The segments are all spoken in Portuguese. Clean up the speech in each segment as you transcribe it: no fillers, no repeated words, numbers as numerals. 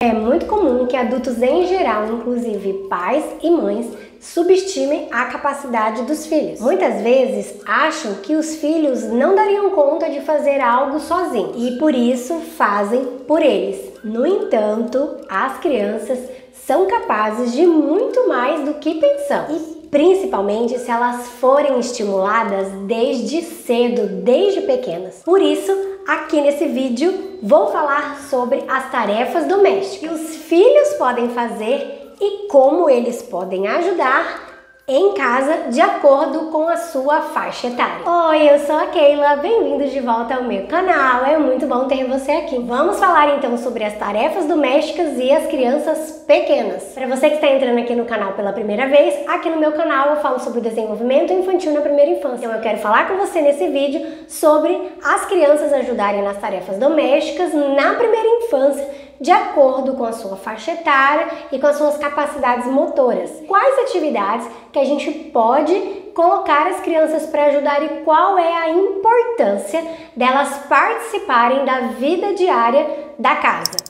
É muito comum que adultos em geral, inclusive pais e mães, subestimem a capacidade dos filhos. Muitas vezes acham que os filhos não dariam conta de fazer algo sozinhos e por isso fazem por eles. No entanto, as crianças são capazes de muito mais do que pensamos. E principalmente se elas forem estimuladas desde cedo, desde pequenas. Por isso, aqui nesse vídeo vou falar sobre as tarefas domésticas que os filhos podem fazer e como eles podem ajudar em casa de acordo com a sua faixa etária. Oi, eu sou a Keila, bem-vindos de volta ao meu canal, é muito bom ter você aqui. Vamos falar então sobre as tarefas domésticas e as crianças pequenas. Para você que está entrando aqui no canal pela primeira vez, aqui no meu canal eu falo sobre o desenvolvimento infantil na primeira infância. Então eu quero falar com você nesse vídeo sobre as crianças ajudarem nas tarefas domésticas na primeira infância, de acordo com a sua faixa etária e com as suas capacidades motoras. Quais atividades que a gente pode colocar as crianças para ajudar e qual é a importância delas participarem da vida diária da casa?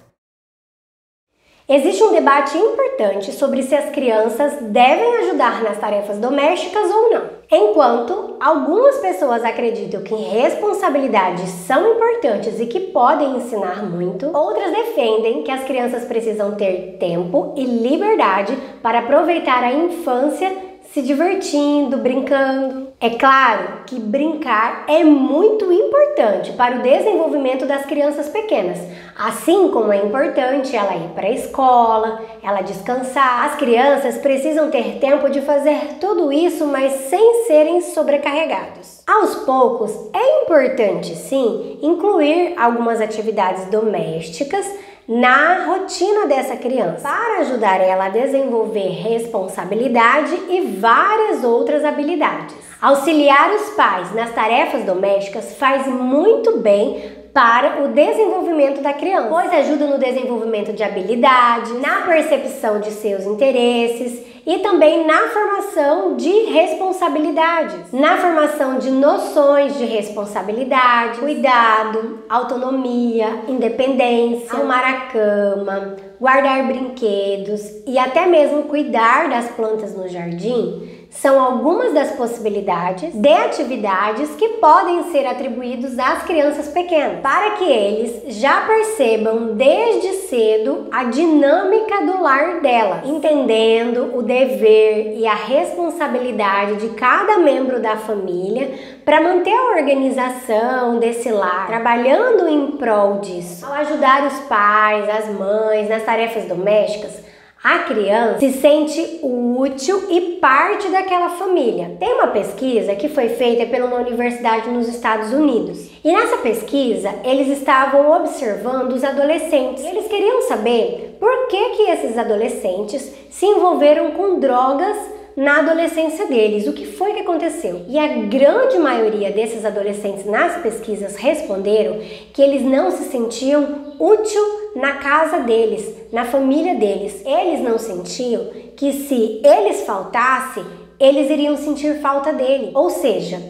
Existe um debate importante sobre se as crianças devem ajudar nas tarefas domésticas ou não. Enquanto algumas pessoas acreditam que responsabilidades são importantes e que podem ensinar muito, outras defendem que as crianças precisam ter tempo e liberdade para aproveitar a infância se divertindo, brincando. É claro que brincar é muito importante para o desenvolvimento das crianças pequenas, assim como é importante ela ir para a escola, ela descansar. As crianças precisam ter tempo de fazer tudo isso, mas sem serem sobrecarregados. Aos poucos, é importante sim incluir algumas atividades domésticas na rotina dessa criança, para ajudar ela a desenvolver responsabilidade e várias outras habilidades. Auxiliar os pais nas tarefas domésticas faz muito bem para o desenvolvimento da criança, pois ajuda no desenvolvimento de habilidades, na percepção de seus interesses e também na formação de responsabilidades, na formação de noções de responsabilidade, cuidado, autonomia, independência, arrumar a cama, guardar brinquedos e até mesmo cuidar das plantas no jardim. São algumas das possibilidades de atividades que podem ser atribuídos às crianças pequenas, para que eles já percebam desde cedo a dinâmica do lar dela, entendendo o dever e a responsabilidade de cada membro da família para manter a organização desse lar, trabalhando em prol disso. Ao ajudar os pais, as mães nas tarefas domésticas, a criança se sente útil e parte daquela família. Tem uma pesquisa que foi feita por uma universidade nos Estados Unidos. E nessa pesquisa, eles estavam observando os adolescentes. E eles queriam saber por que esses adolescentes se envolveram com drogas na adolescência deles. O que foi que aconteceu? E a grande maioria desses adolescentes nas pesquisas responderam que eles não se sentiam útil na casa deles, na família deles. Eles não sentiam que se eles faltassem, eles iriam sentir falta dele. Ou seja,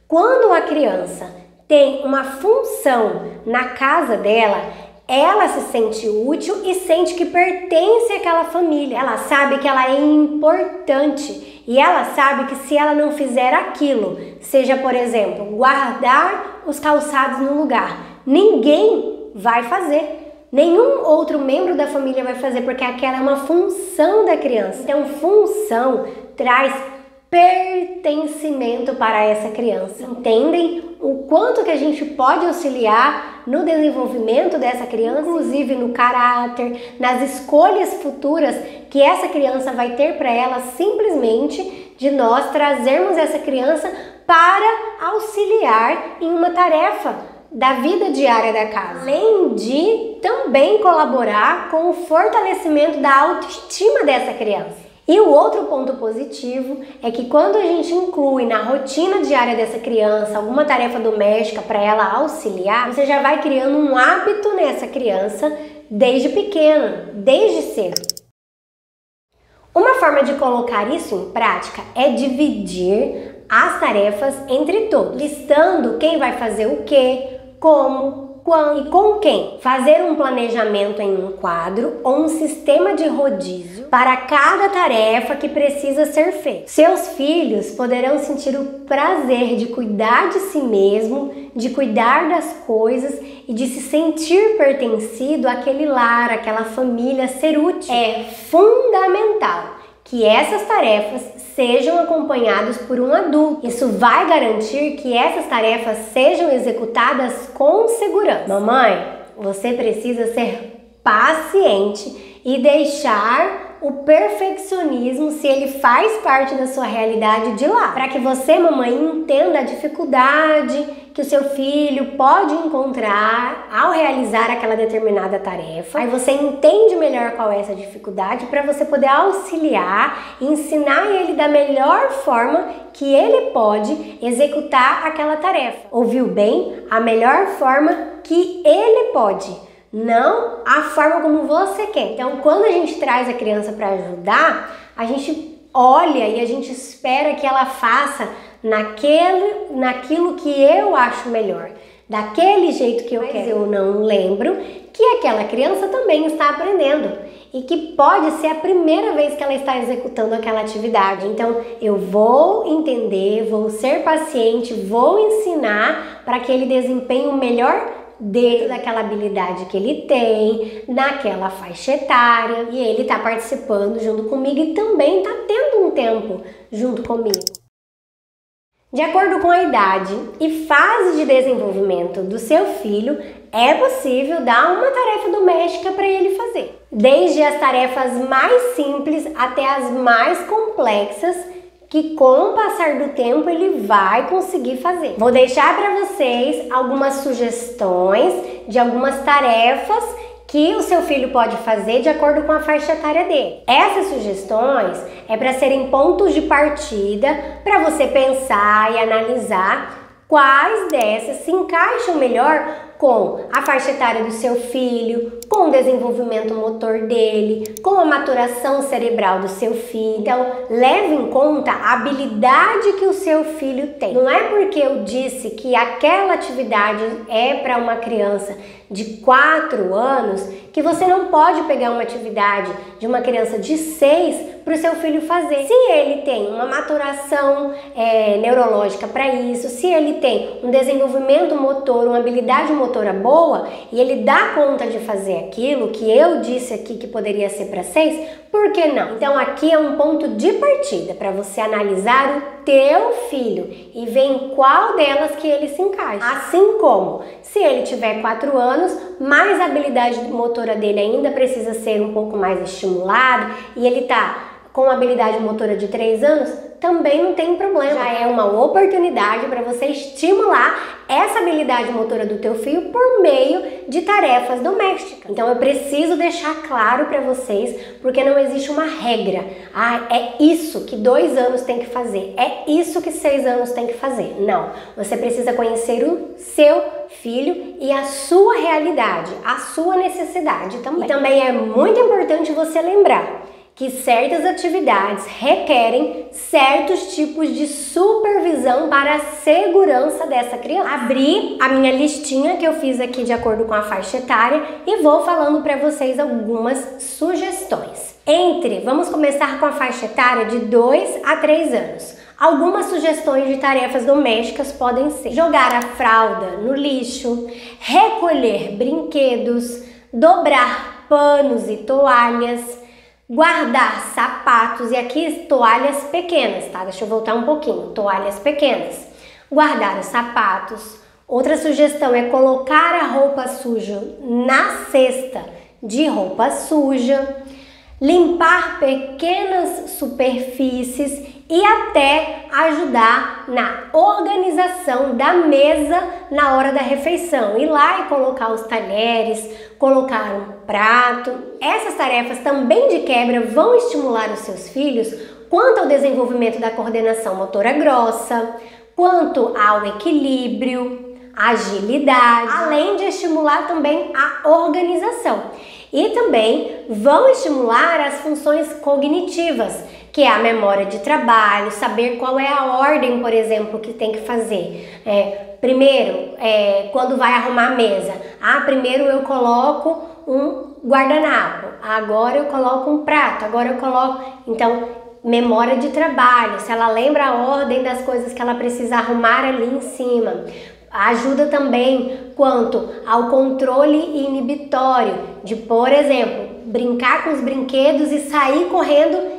quando a criança tem uma função na casa dela, ela se sente útil e sente que pertence àquela família. Ela sabe que ela é importante e ela sabe que se ela não fizer aquilo, seja, por exemplo, guardar os calçados no lugar, ninguém vai fazer. Nenhum outro membro da família vai fazer, porque aquela é uma função da criança. Então, função traz pertencimento para essa criança. Entendem o quanto que a gente pode auxiliar no desenvolvimento dessa criança, inclusive no caráter, nas escolhas futuras que essa criança vai ter para ela, simplesmente de nós trazermos essa criança para auxiliar em uma tarefa da vida diária da casa, além de também colaborar com o fortalecimento da autoestima dessa criança. E o outro ponto positivo é que quando a gente inclui na rotina diária dessa criança alguma tarefa doméstica para ela auxiliar, você já vai criando um hábito nessa criança desde pequena, desde cedo. Uma forma de colocar isso em prática é dividir as tarefas entre todos, listando quem vai fazer o quê, como, quando e com quem. Fazer um planejamento em um quadro ou um sistema de rodízio para cada tarefa que precisa ser feita. Seus filhos poderão sentir o prazer de cuidar de si mesmo, de cuidar das coisas e de se sentir pertencido àquele lar, àquela família, ser útil. É fundamental que essas tarefas sejam acompanhadas por um adulto. Isso vai garantir que essas tarefas sejam executadas com segurança. Mamãe, você precisa ser paciente e deixar o perfeccionismo, se ele faz parte da sua realidade, de lado. Para que você, mamãe, entenda a dificuldade que o seu filho pode encontrar ao realizar aquela determinada tarefa. Aí você entende melhor qual é essa dificuldade para você poder auxiliar e ensinar ele da melhor forma que ele pode executar aquela tarefa. Ouviu bem? A melhor forma que ele pode. Não a forma como você quer. Então, quando a gente traz a criança para ajudar, a gente olha e a gente espera que ela faça naquilo que eu acho melhor, daquele jeito que eu quero. Mas eu não lembro que aquela criança também está aprendendo e que pode ser a primeira vez que ela está executando aquela atividade. Então, eu vou entender, vou ser paciente, vou ensinar para que ele desempenhe o melhor dentro daquela habilidade que ele tem, naquela faixa etária, e ele está participando junto comigo e também está tendo um tempo junto comigo. De acordo com a idade e fase de desenvolvimento do seu filho, é possível dar uma tarefa doméstica para ele fazer. Desde as tarefas mais simples até as mais complexas, que com o passar do tempo ele vai conseguir fazer. Vou deixar para vocês algumas sugestões de algumas tarefas que o seu filho pode fazer de acordo com a faixa etária dele. Essas sugestões é para serem pontos de partida para você pensar e analisar quais dessas se encaixam melhor com a faixa etária do seu filho, com o desenvolvimento motor dele, com a maturação cerebral do seu filho. Então, leve em conta a habilidade que o seu filho tem. Não é porque eu disse que aquela atividade é para uma criança de 4 anos que você não pode pegar uma atividade de uma criança de 6 para o seu filho fazer. Se ele tem uma maturação neurológica para isso, se ele tem um desenvolvimento motor, uma habilidade motora boa e ele dá conta de fazer aquilo que eu disse aqui que poderia ser para 6, por que não? Então aqui é um ponto de partida para você analisar o teu filho e ver em qual delas que ele se encaixa. Assim como, se ele tiver 4 anos, mais a habilidade motora dele ainda precisa ser um pouco mais estimulada e ele tá com habilidade motora de 3 anos, também não tem problema. Já é uma oportunidade para você estimular essa habilidade motora do teu filho por meio de tarefas domésticas. Então eu preciso deixar claro para vocês, porque não existe uma regra. É isso que 2 anos tem que fazer, é isso que 6 anos tem que fazer. Não, você precisa conhecer o seu filho e a sua realidade, a sua necessidade também. E também é muito importante você lembrar que certas atividades requerem certos tipos de supervisão para a segurança dessa criança. Abri a minha listinha que eu fiz aqui de acordo com a faixa etária e vou falando para vocês algumas sugestões. Vamos começar com a faixa etária de 2 a 3 anos. Algumas sugestões de tarefas domésticas podem ser jogar a fralda no lixo, recolher brinquedos, dobrar panos e toalhas, guardar sapatos, e aqui toalhas pequenas, tá? Deixa eu voltar um pouquinho, toalhas pequenas. Guardar os sapatos. Outra sugestão é colocar a roupa suja na cesta de roupa suja, limpar pequenas superfícies e até ajudar na organização da mesa na hora da refeição. Ir lá e colocar os talheres, colocar um prato. Essas tarefas também de quebra vão estimular os seus filhos quanto ao desenvolvimento da coordenação motora grossa, quanto ao equilíbrio, agilidade, além de estimular também a organização. E também vão estimular as funções cognitivas, que é a memória de trabalho, saber qual é a ordem, por exemplo, que tem que fazer. Primeiro, quando vai arrumar a mesa, primeiro eu coloco um guardanapo, agora eu coloco um prato, agora eu coloco... Então, memória de trabalho, se ela lembra a ordem das coisas que ela precisa arrumar ali em cima. Ajuda também quanto ao controle inibitório, de, por exemplo, brincar com os brinquedos e sair correndo,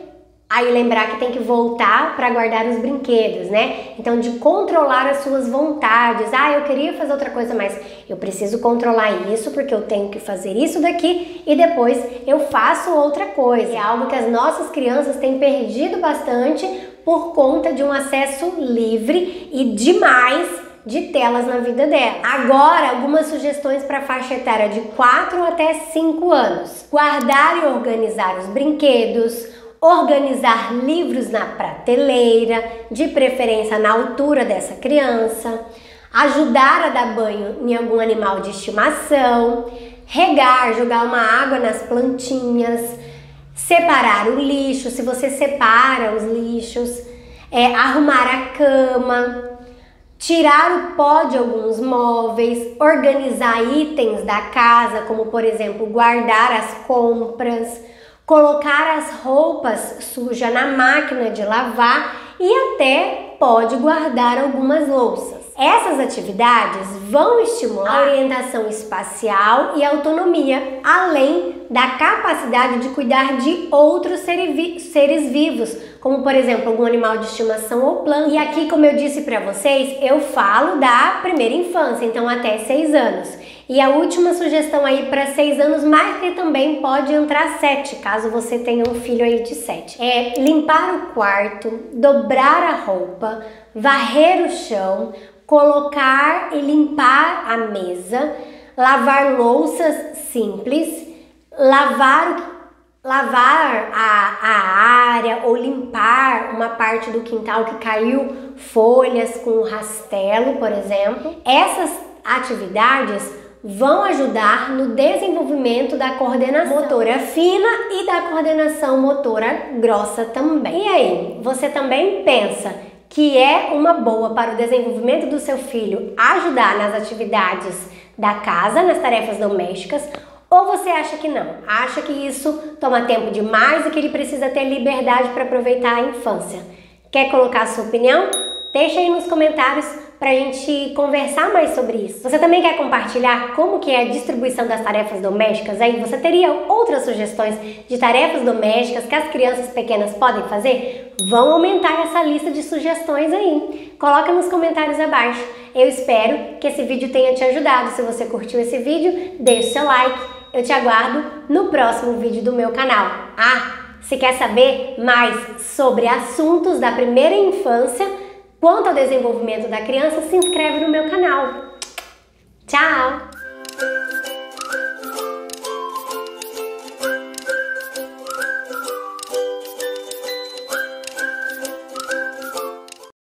aí lembrar que tem que voltar para guardar os brinquedos, né? Então, de controlar as suas vontades. Eu queria fazer outra coisa, mas eu preciso controlar isso porque eu tenho que fazer isso daqui e depois eu faço outra coisa. É algo que as nossas crianças têm perdido bastante por conta de um acesso livre e demais de telas na vida dela. Agora, algumas sugestões para a faixa etária de 4 até 5 anos. Guardar e organizar os brinquedos, organizar livros na prateleira, de preferência na altura dessa criança, ajudar a dar banho em algum animal de estimação, regar, jogar uma água nas plantinhas, separar o lixo, se você separa os lixos, arrumar a cama, tirar o pó de alguns móveis, organizar itens da casa, como por exemplo, guardar as compras, colocar as roupas sujas na máquina de lavar e até pode guardar algumas louças. Essas atividades vão estimular a orientação espacial e a autonomia, além da capacidade de cuidar de outros seres vivos, como por exemplo algum animal de estimação ou planta. E aqui, como eu disse para vocês, eu falo da primeira infância, então até 6 anos. E a última sugestão aí para 6 anos, mas que também pode entrar 7, caso você tenha um filho aí de 7. É limpar o quarto, dobrar a roupa, varrer o chão, colocar e limpar a mesa, lavar louças simples, lavar a área ou limpar uma parte do quintal que caiu folhas com rastelo, por exemplo. Essas atividades vão ajudar no desenvolvimento da coordenação motora fina e da coordenação motora grossa também. E aí, você também pensa que é uma boa para o desenvolvimento do seu filho ajudar nas atividades da casa, nas tarefas domésticas, ou você acha que não? Acha que isso toma tempo demais e que ele precisa ter liberdade para aproveitar a infância? Quer colocar a sua opinião? Deixa aí nos comentários para a gente conversar mais sobre isso. Você também quer compartilhar como que é a distribuição das tarefas domésticas? Aí você teria outras sugestões de tarefas domésticas que as crianças pequenas podem fazer? Vão aumentar essa lista de sugestões aí. Coloca nos comentários abaixo. Eu espero que esse vídeo tenha te ajudado. Se você curtiu esse vídeo, deixe seu like. Eu te aguardo no próximo vídeo do meu canal. Se quer saber mais sobre assuntos da primeira infância, quanto ao desenvolvimento da criança, se inscreve no meu canal.